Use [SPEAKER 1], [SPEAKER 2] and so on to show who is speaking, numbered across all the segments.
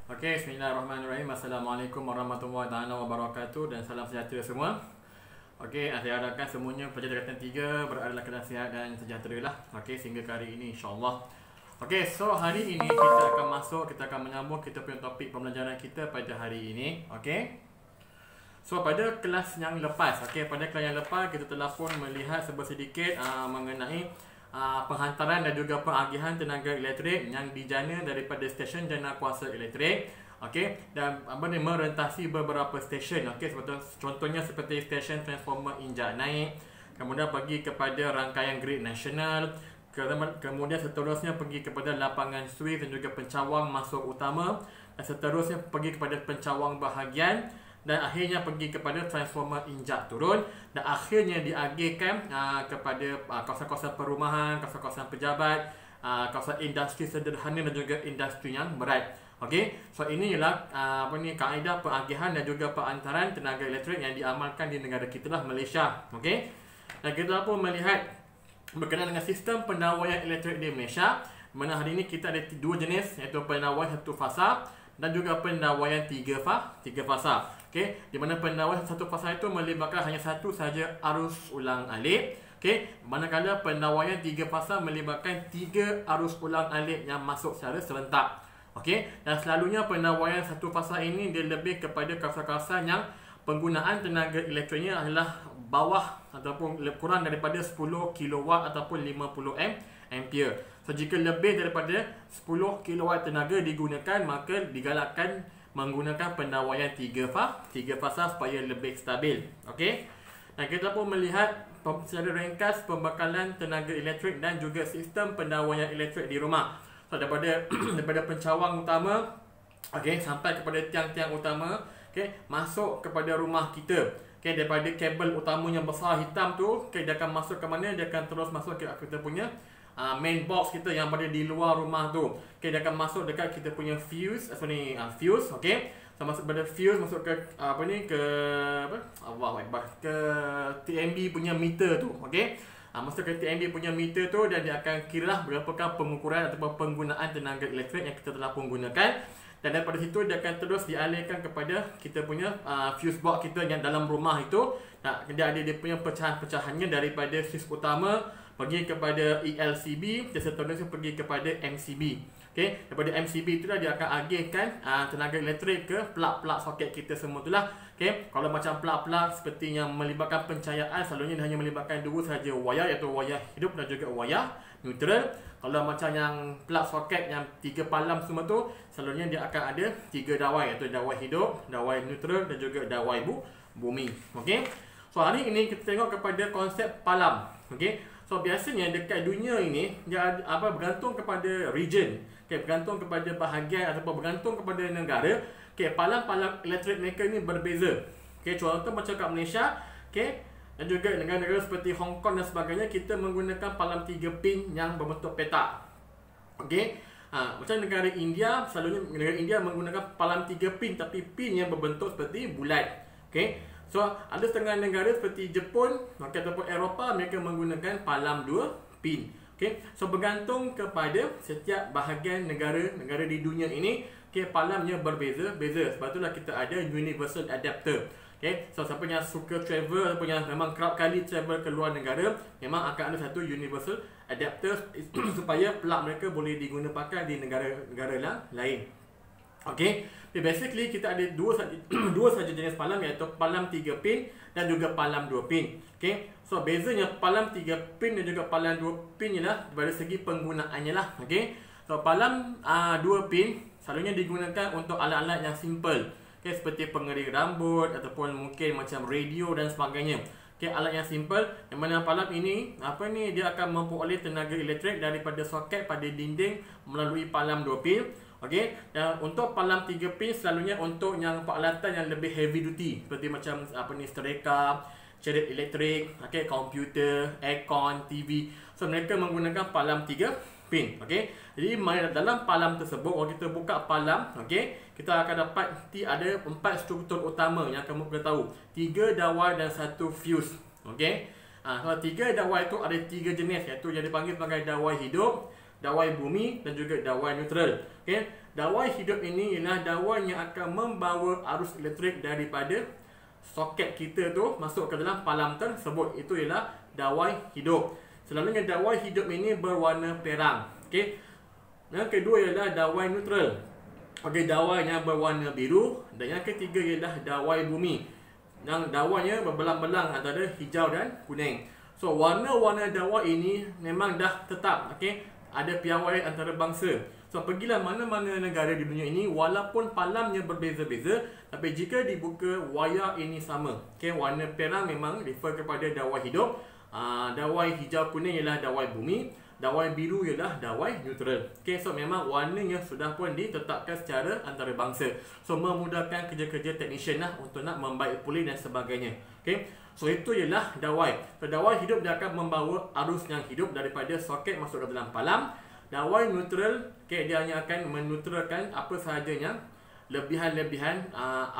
[SPEAKER 1] Okey, bismillahirrahmanirrahim. Assalamualaikum warahmatullahi taala wabarakatuh dan salam sejahtera semua. Okey, saya harapkan semuanya pelajar tingkatan 3 berada dalam keadaan sihat dan sejahtera lah. Okey, sehingga hari ini insya-Allah. Okey, so hari ini kita akan menyambung kita punya topik pembelajaran kita pada hari ini. Okey. So pada kelas yang lepas, pada kelas yang lepas kita telah pun melihat sedikit mengenai penghantaran dan juga pengagihan tenaga elektrik yang dijana daripada stesen jana kuasa elektrik, dan merentasi beberapa stesen, contohnya seperti stesen transformer injak naik, kemudian pergi kepada rangkaian grid nasional, kemudian seterusnya pergi kepada lapangan switch dan juga pencawang masuk utama, dan seterusnya pergi kepada pencawang bahagian, dan akhirnya pergi kepada transformer injak turun, dan akhirnya diagihkan kepada kawasan-kawasan perumahan, kawasan-kawasan pejabat, kawasan industri sederhana dan juga industri yang berat. Okey, so ini ialah kaedah pengagihan dan juga perantaran tenaga elektrik yang diamalkan di negara kita lah, Malaysia. Okey, dan kita pun melihat berkenaan dengan sistem pendawaian elektrik di Malaysia, mana hari ini kita ada dua jenis, iaitu pendawaian satu fasa dan juga pendawaian tiga fasa. Okey, di mana pendawaian satu fasa itu melibatkan hanya satu sahaja arus ulang alik. Okey, manakala pendawaian tiga fasa melibatkan 3 arus ulang alik yang masuk secara serentak. Okey, dan selalunya pendawaian satu fasa ini dia lebih kepada kawasan-kawasan yang penggunaan tenaga elektriknya adalah bawah ataupun kurang daripada 10 kW ataupun 50 ampere. So jika lebih daripada 10 kW tenaga digunakan, maka digalakkan menggunakan pendawaian 3 fasa supaya lebih stabil. Okey. Dan kita pun melihat secara ringkas pembekalan tenaga elektrik dan juga sistem pendawaian elektrik di rumah. So daripada pencawang utama, sampai kepada tiang-tiang utama, masuk kepada rumah kita. Daripada kabel utama yang besar hitam tu, dia akan masuk ke mana? Dia akan terus masuk ke kita punya main box kita yang berada di luar rumah tu. Dia akan masuk dekat kita punya fuse, fuse, so masuk pada fuse, masuk ke ke TMB punya meter tu, masuk ke TMB punya meter tu, dan dia akan kira berapakah pengukuran ataupun penggunaan tenaga elektrik yang kita telah pun gunakan. Dan daripada situ dia akan terus dialihkan kepada kita punya fuse box kita yang dalam rumah itu. Dia ada dia punya pecahan-pecahannya daripada fuse utama pergi kepada ELCB, dan seterusnya pergi kepada MCB. Daripada MCB itulah dia akan agihkan tenaga elektrik ke plug-plug soket kita semua itulah. Kalau macam plug-plug seperti yang melibatkan pencahayaan, selalunya hanya melibatkan dua sahaja wayar, iaitu wayar hidup dan juga wayar neutral. Kalau macam yang plug soket yang 3 palam semua tu, selalunya dia akan ada 3 dawai, iaitu dawai hidup, dawai neutral dan juga dawai bumi. So hari ini kita tengok kepada konsep palam. So biasanya dekat dunia ini dia bergantung kepada region, bergantung kepada bahagian ataupun bergantung kepada negara. Palam-palam elektrik mereka ni berbeza. Contoh macam kat Malaysia, dan juga negara-negara seperti Hong Kong dan sebagainya, kita menggunakan palam 3 pin yang berbentuk petak. Macam negara India, selalunya negara India menggunakan palam 3 pin tapi pin yang berbentuk seperti bulat. So ada setengah negara seperti Jepun ataupun Eropah, mereka menggunakan palam 2 pin. So bergantung kepada setiap bahagian negara di dunia ini, palamnya berbeza-beza. Sebab itulah kita ada universal adapter. So siapa yang suka travel ataupun yang memang kerap kali travel ke luar negara, memang akan ada satu universal adapter supaya plug mereka boleh digunakan di negara-negara lain. Basically kita ada dua saja jenis palam, iaitu palam 3 pin dan juga palam 2 pin. So bezanya palam 3 pin dan juga palam 2 pin ialah dari segi penggunaannya lah. So palam 2 pin selalunya digunakan untuk alat-alat yang simple, seperti pengering rambut ataupun mungkin macam radio dan sebagainya. Alat yang simple, yang mana palam ini dia akan memperoleh tenaga elektrik daripada soket pada dinding melalui palam 2 pin. Dan untuk palam 3 pin selalunya untuk yang peralatan yang lebih heavy duty, seperti macam stereka, cerit elektrik, komputer, aircon, TV. So mereka menggunakan palam 3 pin. Jadi dalam palam tersebut, kalau kita buka palam, kita akan dapat ada 4 struktur utama yang kamu kena tahu. 3 dawai dan 1 fuse. Kalau 3 dawai itu ada 3 jenis, iaitu yang dipanggil sebagai dawai hidup, dawai bumi dan juga dawai neutral. dawai hidup ini ialah dawai yang akan membawa arus elektrik daripada soket kita tu masuk ke dalam palam tersebut. Itu ialah dawai hidup. Selalunya dawai hidup ini berwarna perang. Okey. Yang kedua ialah dawai neutral. Okey, dawai yang berwarna biru. Dan yang ketiga ialah dawai bumi. Yang dawainya berbelang-belang antara hijau dan kuning. So warna-warna dawai ini memang dah tetap. Okey, ada piawai antarabangsa. So pergilah mana-mana negara di dunia ini, walaupun palamnya berbeza-beza, tapi jika dibuka wayar ini sama. Okey, warna perang memang refer kepada dawai hidup. Dawai hijau kuning ialah dawai bumi. Dawai biru ialah dawai neutral. Okey, so memang warnanya sudah pun ditetapkan secara antarabangsa. So memudahkan kerja-kerja technician lah untuk nak membaik pulih dan sebagainya. Okey, so itu ialah dawai. So dawai hidup dia akan membawa arus yang hidup daripada soket masuk ke dalam palam. Dawai neutral, okay, dia hanya akan menetralkan apa sahaja yang lebihan-lebihan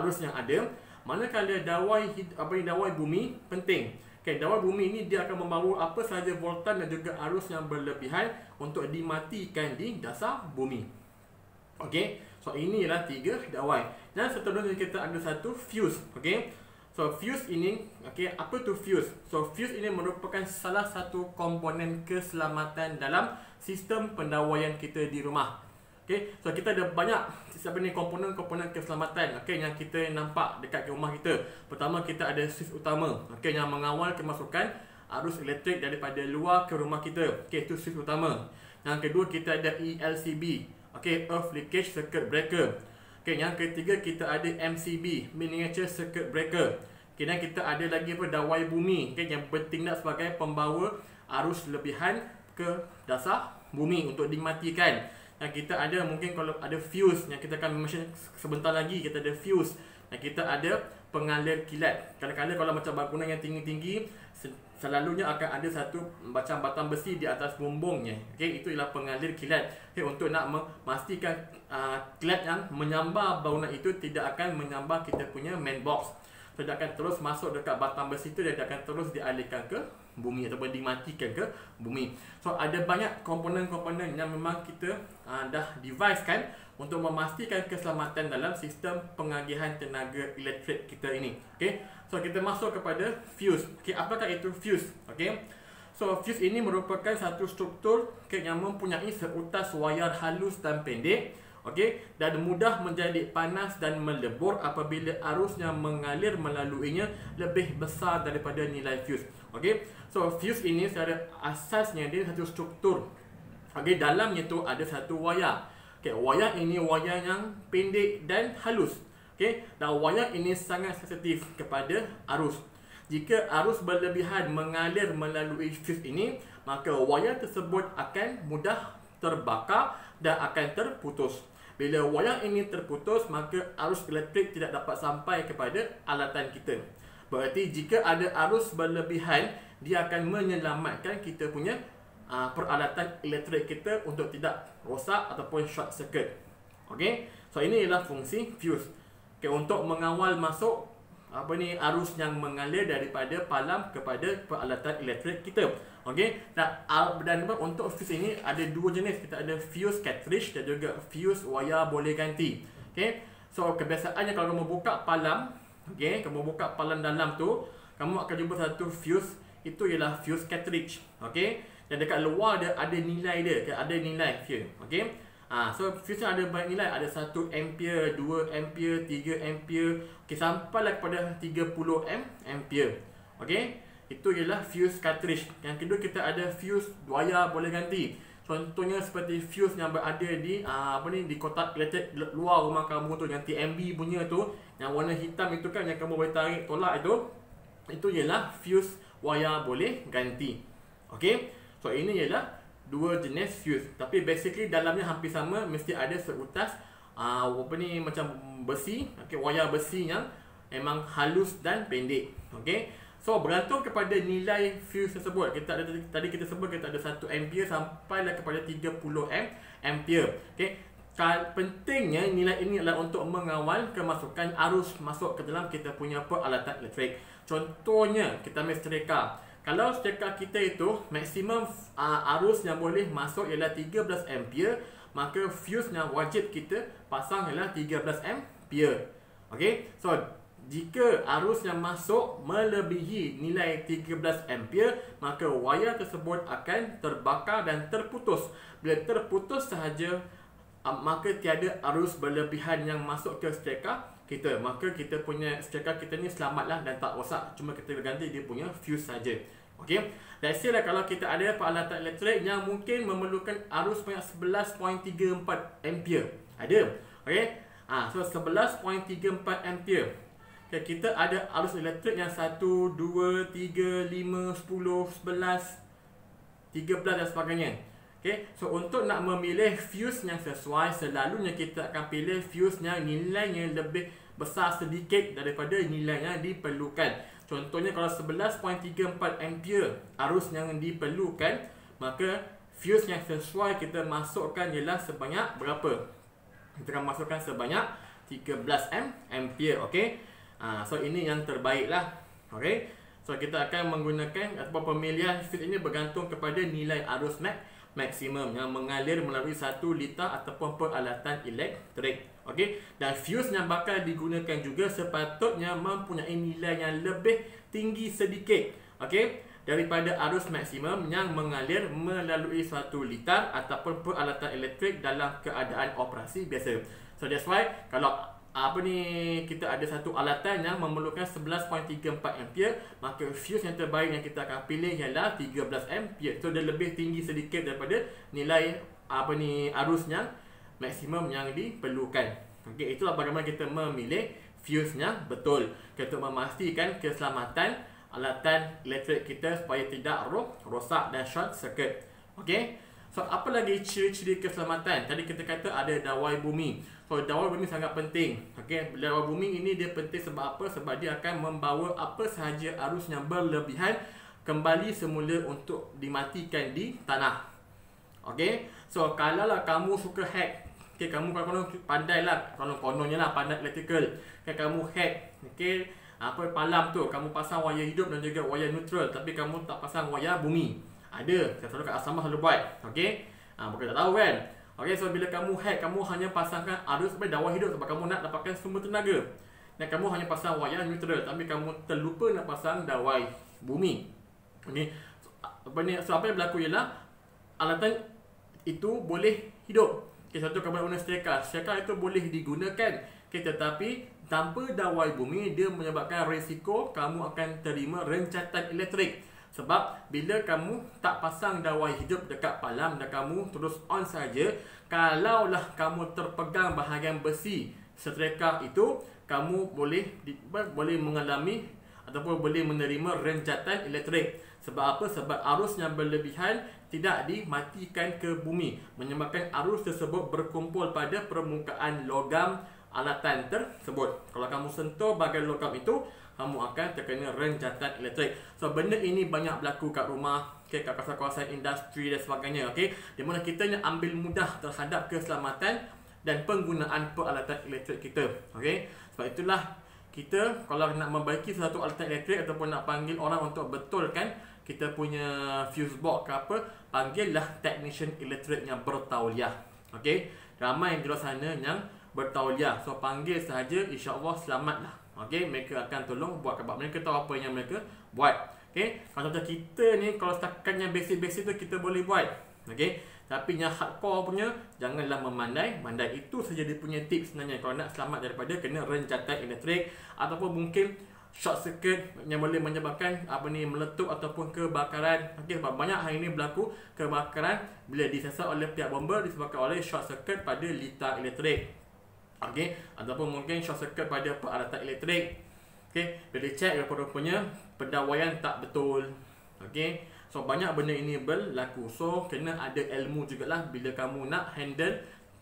[SPEAKER 1] arus yang ada. Manakala dawai bumi penting. Okay, dawai bumi ini dia akan membawa apa sahaja voltan dan juga arus yang berlebihan untuk dimatikan di dasar bumi. Okey, so ini ialah 3 dawai. Dan seterusnya kita ada satu fuse. Okey, so fuse ini, okey, apa tu fuse? So fuse ini merupakan salah satu komponen keselamatan dalam sistem pendawaian kita di rumah. Okey, so kita ada banyak komponen-komponen keselamatan, okey, yang kita nampak dekat rumah kita. Pertama, kita ada switch utama, okey, yang mengawal kemasukan arus elektrik daripada luar ke rumah kita. Okey, itu switch utama. Yang kedua, kita ada ELCB, okey, earth leakage circuit breaker. Okey, yang ketiga kita ada MCB, miniature circuit breaker. Okey, dan kita ada lagi dawai bumi, okey, yang bertindak sebagai pembawa arus lebihan ke dasar bumi untuk dimatikan. Dan kita ada mungkin kalau ada fuse yang kita akan mention sebentar lagi, kita ada fuse. Dan kita ada pengalir kilat. Kadang-kadang kalau macam bangunan yang tinggi-tinggi, selalunya akan ada satu macam batang besi di atas bumbungnya. Okey, itu ialah pengalir kilat. Okey, untuk nak memastikan kilat yang menyambar bangunan itu tidak akan menyambar kita punya main box. So, dia akan terus masuk dekat batang besi itu dan dia akan terus dialihkan ke bumi ataupun dimatikan ke bumi. So ada banyak komponen-komponen yang memang kita dah device kan untuk memastikan keselamatan dalam sistem pengagihan tenaga elektrik kita ini. Okey, so kita masuk kepada fuse. Okey, apakah itu fuse? Okey, so fuse ini merupakan satu struktur, okay, yang mempunyai seutas wayar halus dan pendek. Okey, dan mudah menjadi panas dan melebur apabila arus yang mengalir melaluinya lebih besar daripada nilai fuse. Okey, so fuse ini secara asasnya dia satu struktur. Okey, dalamnya tu ada satu wayar. Okey, wayar ini wayar yang pendek dan halus. Okey, dan wayar ini sangat sensitif kepada arus. Jika arus berlebihan mengalir melalui fuse ini, maka wayar tersebut akan mudah terbakar dan akan terputus. Bila wayar ini terputus, maka arus elektrik tidak dapat sampai kepada alatan kita. Berarti jika ada arus berlebihan, dia akan menyelamatkan kita punya peralatan elektrik kita untuk tidak rosak ataupun short circuit. Okey, so ini ialah fungsi fuse. Okey, untuk mengawal masuk arus yang mengalir daripada palam kepada peralatan elektrik kita. Okey, dan untuk fuse ini ada dua jenis. Kita ada fuse cartridge dan juga fuse wayar boleh ganti. Okey, so kebiasaannya kalau kamu buka palam, okey, kamu buka palam dalam tu, kamu akan jumpa satu fuse, itu ialah fuse cartridge. Okey, dan dekat luar dia ada nilai dia, ada nilai here. Okey, so fuse ada banyak nilai, ada 1 ampere, 2 ampere, 3 ampere, okey, sampailah kepada 30 ampere. Okey, itu ialah fuse cartridge. Yang kedua kita ada fuse wayar boleh ganti. Contohnya seperti fuse yang berada di di kotak elektrik luar rumah kamu tu, yang TMB punya tu, yang warna hitam itu kan, yang kamu boleh tarik tolak itu ialah fuse wayar boleh ganti. Okey, so ini ialah dua jenis fuse, tapi basically dalamnya hampir sama, mesti ada seutas macam besi, okey, wayar besi yang memang halus dan pendek. Okey, so bergantung kepada nilai fuse tersebut. Kita ada tadi kita sebut kita ada 1 ampere sampailah kepada 30 ampere. Okey, pentingnya nilai ini adalah untuk mengawal kemasukan arus masuk ke dalam kita punya peralatan elektrik. Contohnya kita ambil setrika. Kalau setrika kita itu maksimum arus yang boleh masuk ialah 13 ampere, maka fuse yang wajib kita pasang ialah 13 ampere. Okey, so jika arus yang masuk melebihi nilai 13 ampere, maka wayar tersebut akan terbakar dan terputus. Bila terputus sahaja, maka tiada arus berlebihan yang masuk ke stereka kita. Maka kita punya stereka kita ni selamatlah dan tak rosak. Cuma kita ganti dia punya fuse saja. Okey. Let's say lah kalau kita ada peralatan elektrik yang mungkin memerlukan arus banyak 11.34 ampere. Ada. Okey. So 11.34 ampere. Okay, kita ada arus elektrik yang 1, 2, 3, 5, 10, 11, 13 dan sebagainya. Okay, so untuk nak memilih fuse yang sesuai, selalunya kita akan pilih fuse yang nilainya lebih besar sedikit daripada nilai yang diperlukan. Contohnya kalau 11.34 ampere arus yang diperlukan, maka fuse yang sesuai kita masukkan ialah sebanyak berapa? Kita akan masukkan sebanyak 13 ampere. Okay, so ini yang terbaik lah. Okay, so kita akan menggunakan atau pemilihan fuse ini bergantung kepada nilai arus maksimum yang mengalir melalui 1 liter ataupun peralatan elektrik. Okey, dan fuse yang bakal digunakan juga sepatutnya mempunyai nilai yang lebih tinggi sedikit, okey, daripada arus maksimum yang mengalir melalui 1 liter ataupun peralatan elektrik dalam keadaan operasi biasa. So that's why kalau kita ada satu alatan yang memerlukan 11.34 ampere, maka fuse yang terbaik yang kita akan pilih ialah 13 ampere. So dia lebih tinggi sedikit daripada nilai arus yang maksimum yang diperlukan. Okey, itulah bagaimana kita memilih fuse yang betul untuk memastikan keselamatan alatan elektrik kita supaya tidak rosak dan short circuit. Okey. So apa lagi ciri-ciri keselamatan? Tadi kita kata ada dawai bumi. So dawai bumi sangat penting. Okey, dawai bumi ini dia penting sebab apa? Sebab dia akan membawa apa sahaja arus yang berlebihan kembali semula untuk dimatikan di tanah. Okey. So kalaulah kamu suka hack, okey, kamu kalau pandailah, kalau kononnya lah pandai electrical, okay, kamu hack, okey, palam tu kamu pasang wayar hidup dan juga wayar neutral, tapi kamu tak pasang wayar bumi. Ada, saya selalu kat asrama selalu buat. Okey, bukan tak tahu kan. Okey, so bila kamu hack, kamu hanya pasangkan arus sampai dawai hidup sebab kamu nak dapatkan sumber tenaga. Dan kamu hanya pasang wayar neutral, tapi kamu terlupa nak pasang dawai bumi. Okey, so apa yang berlaku ialah alatan itu boleh hidup. Okey, satu kamu guna stereka. Stereka itu boleh digunakan. Okey, tetapi tanpa dawai bumi dia menyebabkan risiko kamu akan terima rencatan elektrik. Sebab bila kamu tak pasang dawai hidup dekat palam dan kamu terus on saja, kalaulah kamu terpegang bahagian besi stereka itu, kamu boleh mengalami ataupun boleh menerima rencatan elektrik. Sebab apa? Sebab arus yang berlebihan tidak dimatikan ke bumi, menyebabkan arus tersebut berkumpul pada permukaan logam alatan tersebut. Kalau kamu sentuh bahagian logam itu, kamu akan terkena rencatan elektrik. So benda ini banyak berlaku kat rumah, okay, kat kawasan-kawasan industri dan sebagainya, okay, di mana kita nak ambil mudah terhadap keselamatan dan penggunaan peralatan elektrik kita. Okay, sebab itulah kita kalau nak membaiki satu alatan elektrik ataupun nak panggil orang untuk betulkan kita punya fuse box ke apa, panggillah technician elektrik yang bertauliah. Okay, ramai di luar sana yang bertauliah. So panggil sahaja, insya-Allah selamatlah. Okey, mereka akan tolong buat sebab mereka tahu apa yang mereka buat. Okey, kalau kita ni kalau setakat yang basic-basic tu kita boleh buat. Okey, tapi yang hardcore punya janganlah memandai-mandai. Itu saja dia punya tips sebenarnya kalau nak selamat daripada kena rencatan elektrik ataupun mungkin short circuit yang boleh menyebabkan meletup ataupun kebakaran. Okey, sebab banyak hari ini berlaku kebakaran bila disiasat oleh pihak bomba disebabkan oleh short circuit pada litar elektrik. Okey, ataupun mungkin short circuit pada peralatan elektrik. Okey, bila cek rupa-rupanya pendawaian tak betul. Okey, so banyak benda ini berlaku. So kena ada ilmu jugalah bila kamu nak handle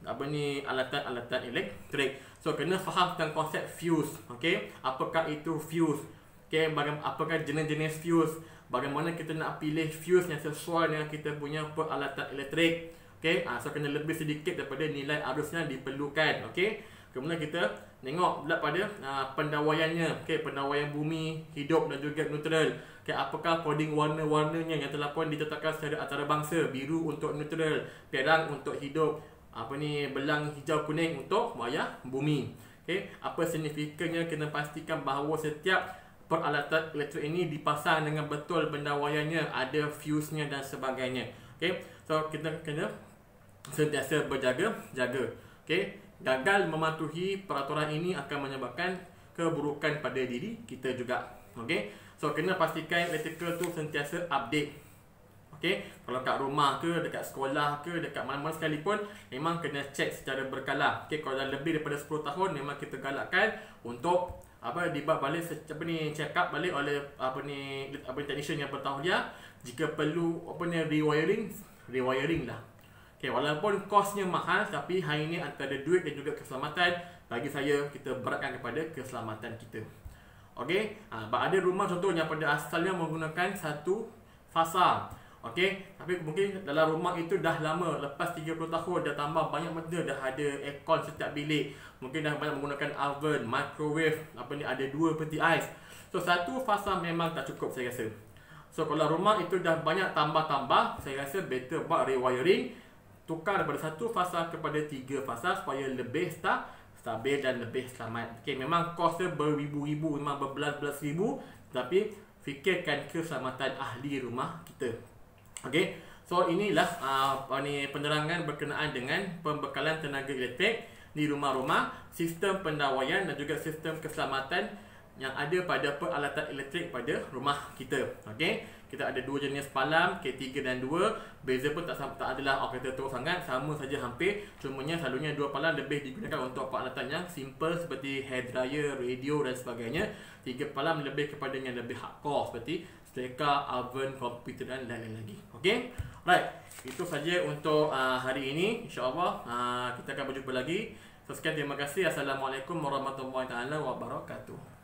[SPEAKER 1] alatan-alatan elektrik. So kena faham tentang konsep fuse. Okey, apakah itu fuse? Okey, apakah jenis-jenis fuse? Bagaimana kita nak pilih fuse yang sesuai dengan kita punya peralatan elektrik? Okey, so kena lebih sedikit daripada nilai arus yang diperlukan. Okey, kemudian kita tengok pula pada pendawaiannya. Okey, pendawaian bumi, hidup dan juga neutral. Okey, apakah koding warna-warnanya yang telah pun ditetapkan secara antarabangsa. Biru untuk neutral, perang untuk hidup, belang hijau kuning untuk wayar bumi. Okey, apa signifikannya? Kena pastikan bahawa setiap peralatan elektrik ini dipasang dengan betul benda wayarnya, ada fuse-nya dan sebagainya. Okey, so kita kena sentiasa berjaga-jaga. Okey, gagal mematuhi peraturan ini akan menyebabkan keburukan pada diri kita juga. Okey, so kena pastikan electrical tu sentiasa update. Okey, kalau kat rumah ke, dekat sekolah ke, dekat mana-mana sekalipun, memang kena cek secara berkala. Okey, kalau dah lebih daripada 10 tahun, memang kita galakkan untuk dibuat balik check up balik oleh technician yang bertauliah. Jika perlu rewiring lah. Okey, walaupun kosnya mahal, tapi hal ini antara duit dan juga keselamatan, bagi saya kita beratkan kepada keselamatan kita. Okey, ada rumah contohnya pada asalnya menggunakan satu fasa. Okey, tapi mungkin dalam rumah itu dah lama, lepas 30 tahun dah tambah banyak benda, dah ada aircon setiap bilik, mungkin dah banyak menggunakan oven, microwave, ada 2 peti ais. So satu fasa memang tak cukup saya rasa. So kalau rumah itu dah banyak tambah-tambah, saya rasa better buat rewiring, tukar daripada satu fasa kepada 3 fasa supaya lebih stabil dan lebih selamat. Okey, memang kosnya beribu-ribu, memang berbelas-belas ribu, tapi fikirkan keselamatan ahli rumah kita. Okey, so inilah penerangan berkenaan dengan pembekalan tenaga elektrik di rumah-rumah, sistem pendawaian dan juga sistem keselamatan yang ada pada peralatan elektrik pada rumah kita. Okey, kita ada 2 jenis palam, K3 dan 2. Beza pun tak adalah operator teruk sangat, sama saja hampir. Cumanya selalunya 2 palam lebih digunakan untuk peralatan yang simple seperti hair dryer, radio dan sebagainya. 3 palam lebih kepada yang lebih hardcore seperti seleka, oven, komputer dan lain-lain lagi. Okey, right, itu saja untuk hari ini. InsyaAllah kita akan berjumpa lagi. So, sekian, terima kasih. Assalamualaikum warahmatullahi wabarakatuh.